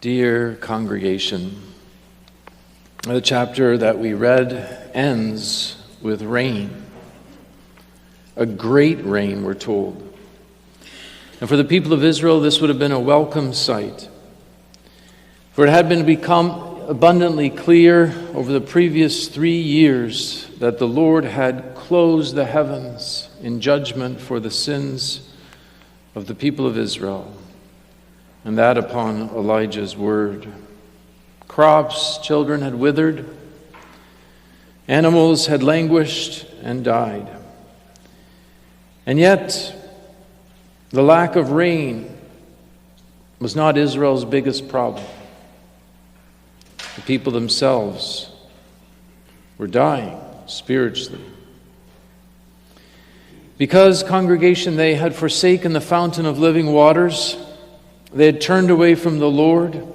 Dear congregation, the chapter that we read ends with rain. A great rain, we're told. And for the people of Israel, this would have been a welcome sight. For it had become abundantly clear over the previous 3 years that the Lord had closed the heavens in judgment for the sins of the people of Israel, and that upon Elijah's word. Crops, children had withered, animals had languished and died. And yet, the lack of rain was not Israel's biggest problem. The people themselves were dying spiritually. Because, congregation, they had forsaken the fountain of living waters, they had turned away from the Lord,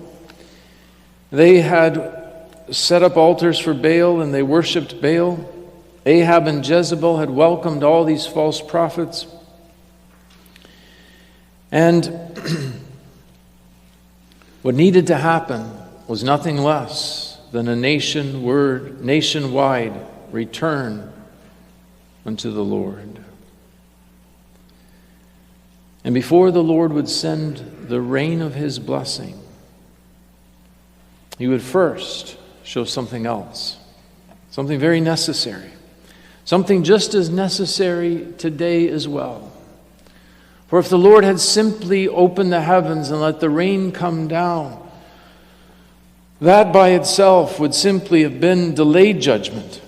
they had set up altars for Baal and they worshipped Baal. Ahab and Jezebel had welcomed all these false prophets. And what needed to happen was nothing less than a nationwide return unto the Lord. And before the Lord would send the rain of his blessing, he would first show something else, something very necessary, something just as necessary today as well. For if the Lord had simply opened the heavens and let the rain come down, that by itself would simply have been delayed judgment,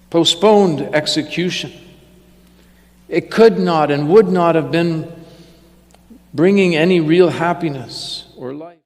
postponed execution. It could not and would not have been bringing any real happiness or life.